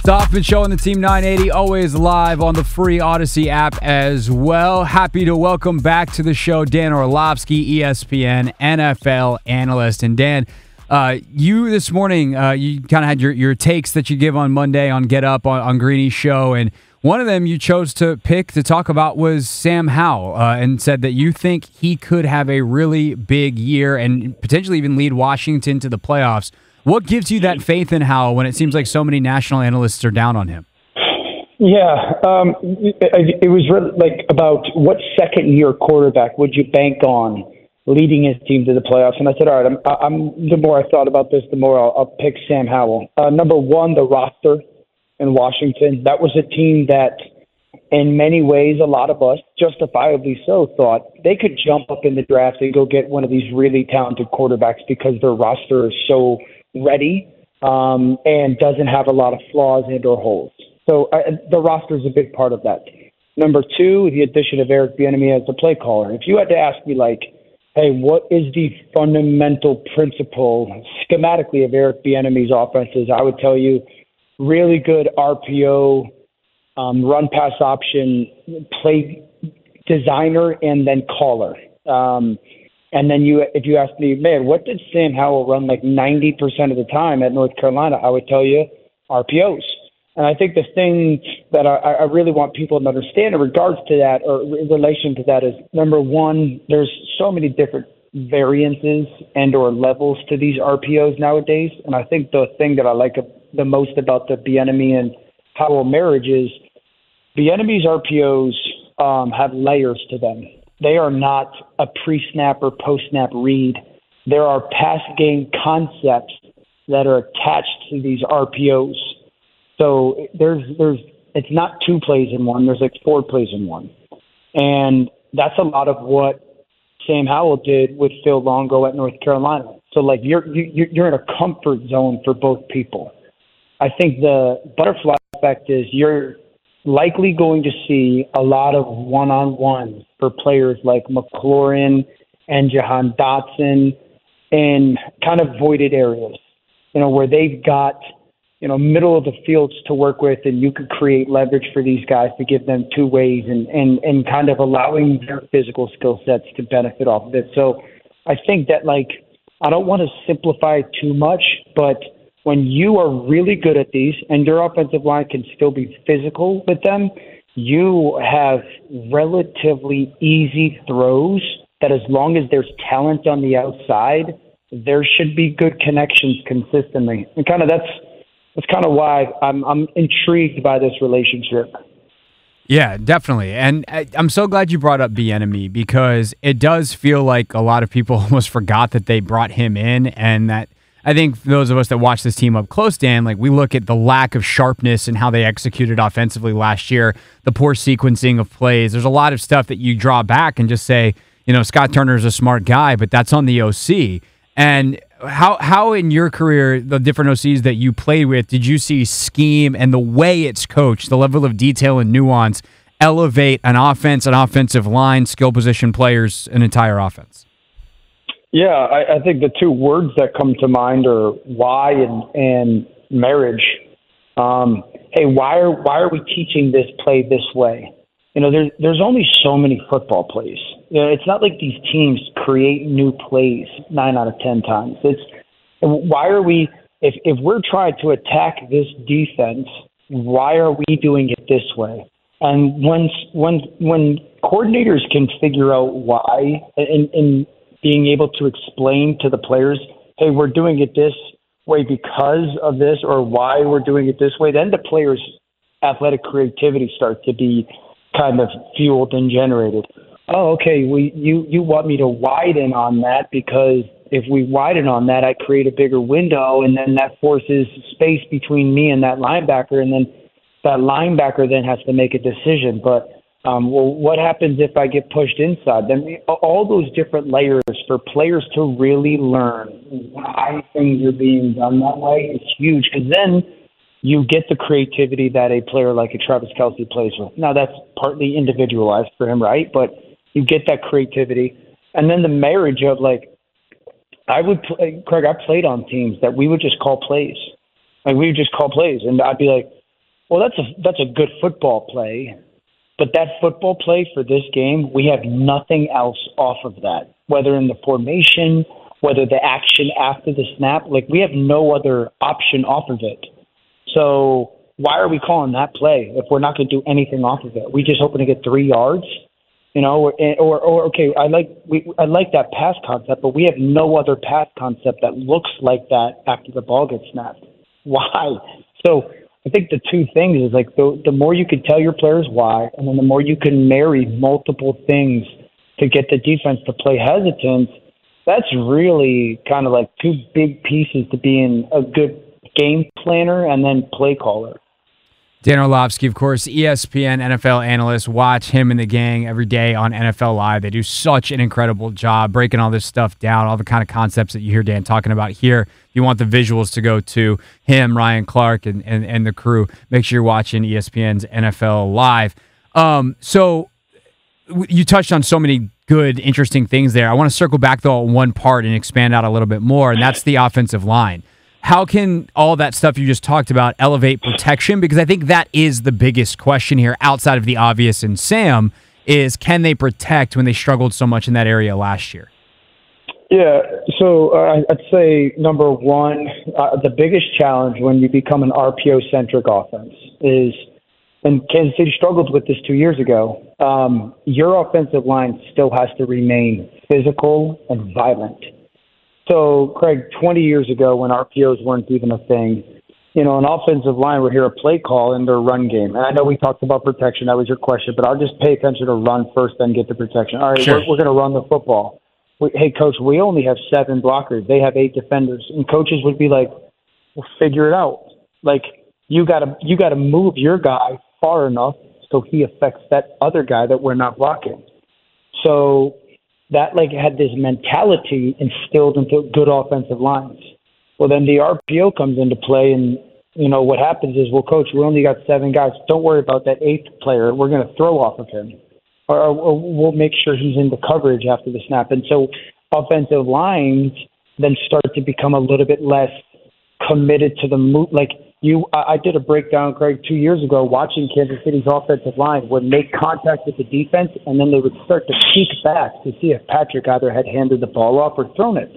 Stockman Show on the Team 980, always live on the free Odyssey app as well. Happy to welcome back to the show Dan Orlovsky, ESPN NFL analyst. And Dan, you this morning, you kind of had your takes that you give on Monday on Get Up on Greeny's show, and one of them you chose to pick to talk about was Sam Howell, and said that you think he could have a really big year and potentially even lead Washington to the playoffs. What gives you that faith in Howell when it seems like so many national analysts are down on him? Yeah, it was really like about what second-year quarterback would you bank on leading his team to the playoffs? And I said, all right, the more I thought about this, the more I'll pick Sam Howell. Number one, the roster in Washington. That was a team that, in many ways, a lot of us, justifiably so, thought they could jump up in the draft and go get one of these really talented quarterbacks because their roster is so ready and doesn't have a lot of flaws and or holes. So the roster is a big part of that. Number two, the addition of Eric Bieniemy as the play caller. If you had to ask me, like, hey, what is the fundamental principle schematically of Eric Bieniemy's offenses, I would tell you really good RPO, run pass option, play designer, and then caller. And then if you ask me, man, what did Sam Howell run like 90% of the time at North Carolina? I would tell you RPOs. And I think the thing that I really want people to understand in regards to that or in relation to that is, number one, there's so many different variances and or levels to these RPOs nowadays. And I think the thing that I like the most about the Bieniemy and Howell marriage is Bieniemy's RPOs have layers to them. They are not a pre-snap or post-snap read. There are pass game concepts that are attached to these RPOs. So it's not two plays in one. There's like four plays in one. And that's a lot of what Sam Howell did with Phil Longo at North Carolina. So like you're in a comfort zone for both people. I think the butterfly effect is you're likely going to see a lot of one-on-ones for players like McLauren and Jahan Dotson in kind of voided areas, where they've got, middle of the fields to work with, and you could create leverage for these guys to give them two ways and kind of allowing their physical skill sets to benefit off of it. So I think that, I don't want to simplify it too much, but when you are really good at these and your offensive line can still be physical with them, you have relatively easy throws that as long as there's talent on the outside, there should be good connections consistently. And that's kind of why I'm intrigued by this relationship. Yeah, definitely. And I'm so glad you brought up Bieniemy because it does feel like a lot of people almost forgot that they brought him in, and that I think those of us that watch this team up close, Dan, we look at the lack of sharpness and how they executed offensively last year, the poor sequencing of plays. There's a lot of stuff that you draw back and just say, Scott Turner is a smart guy, but that's on the OC. And how in your career, the different OCs that you played with, did you see scheme and the way it's coached, the level of detail and nuance, elevate an offense, an offensive line, skill position players, an entire offense? Yeah, I think the two words that come to mind are why and marriage. Hey, why are we teaching this play this way? There's only so many football plays. It's not like these teams create new plays 9 out of 10 times. Why are we? If we're trying to attack this defense, why are we doing it this way? And when coordinators can figure out why and being able to explain to the players, hey, we're doing it this way because of this, or why we're doing it this way, then the players' athletic creativity starts to be kind of fueled and generated. Oh, okay, you want me to widen on that because if we widen on that, I create a bigger window, and then that forces space between me and that linebacker, and then that linebacker then has to make a decision. But what happens if I get pushed inside? Then all those different layers for players to really learn why things are being done that way is huge, because then you get the creativity that a player like a Travis Kelce plays with. Now, that's partly individualized for him, right? But you get that creativity. And then the marriage of, Craig, I played on teams that we would just call plays. We would just call plays. And I'd be like, well, that's a good football play. But that football play for this game, we have nothing else off of that, whether in the formation, whether the action after the snap. Like, we have no other option off of it. So why are we calling that play if we're not going to do anything off of it? We just hoping to get 3 yards, or okay, I like that pass concept, but we have no other pass concept that looks like that after the ball gets snapped. Why? So I think the two things is like the more you can tell your players why, and then the more you can marry multiple things to get the defense to play hesitant, that's really kind of like two big pieces to being a good game planner and then play caller. Dan Orlovsky, of course, ESPN NFL analyst. Watch him and the gang every day on NFL Live. They do such an incredible job breaking all this stuff down, all the kind of concepts that you hear Dan talking about here. If you want the visuals to go to him, Ryan Clark, and the crew, make sure you're watching ESPN's NFL Live. So you touched on so many good, interesting things there. I want to circle back, though, on one part and expand out a little bit more, and that's the offensive line. How can all that stuff you just talked about elevate protection? Because I think that is the biggest question here, outside of the obvious in Sam, is can they protect when they struggled so much in that area last year? Yeah, so I'd say, number one, the biggest challenge when you become an RPO-centric offense is, and Kansas City struggled with this 2 years ago, your offensive line still has to remain physical and violent. So, Craig, 20 years ago when RPOs weren't even a thing, an offensive line would hear a play call in their run game. And I know we talked about protection. That was your question. But I'll just pay attention to run first, then get the protection. All right, sure. We're going to run the football. Hey, Coach, we only have 7 blockers. They have 8 defenders. And coaches would be like, well, figure it out. Like, you gotta move your guy far enough so he affects that other guy that we're not blocking. So that had this mentality instilled into good offensive lines. Well, then the RPO comes into play, and what happens is, well, Coach, we only got 7 guys. Don't worry about that 8th player. We're going to throw off of him, or we'll make sure he's in the coverage after the snap. And so offensive lines then start to become a little bit less committed to the move. I did a breakdown, Craig, 2 years ago, watching Kansas City's offensive line would make contact with the defense, and then they would start to peek back to see if Patrick either had handed the ball off or thrown it.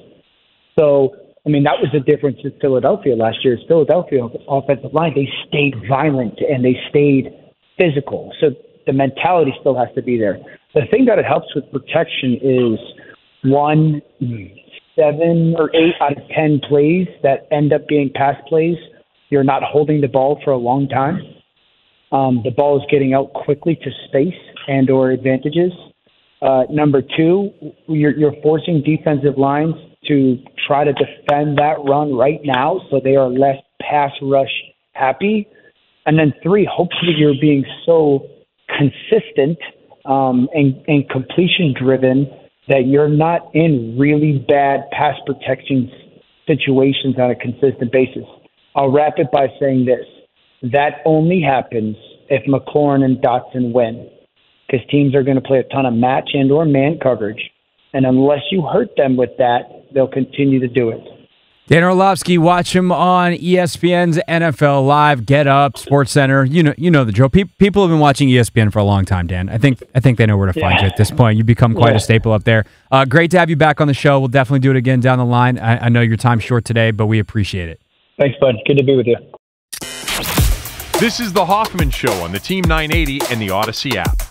So, that was the difference in Philadelphia last year. Philadelphia offensive line, they stayed violent and they stayed physical. So the mentality still has to be there. The thing that it helps with protection is 7 or 8 out of 10 plays that end up being pass plays, you're not holding the ball for a long time. The ball is getting out quickly to space and or advantages. Number 2, you're forcing defensive lines to try to defend that run right now so they are less pass rush happy. And then 3, hopefully you're being so consistent and completion driven that you're not in really bad pass protection situations on a consistent basis. I'll wrap it by saying this. That only happens if McLauren and Dotson win, because teams are going to play a ton of match and or man coverage. And unless you hurt them with that, they'll continue to do it. Dan Orlovsky, watch him on ESPN's NFL Live, Get Up, SportsCenter. You know the drill. People have been watching ESPN for a long time, Dan. I think they know where to find you at this point. You become quite a staple up there. Great to have you back on the show. We'll definitely do it again down the line. I know your time's short today, but we appreciate it. Thanks, bud. Good to be with you. This is The Hoffman Show on the Team 980 and the Odyssey app.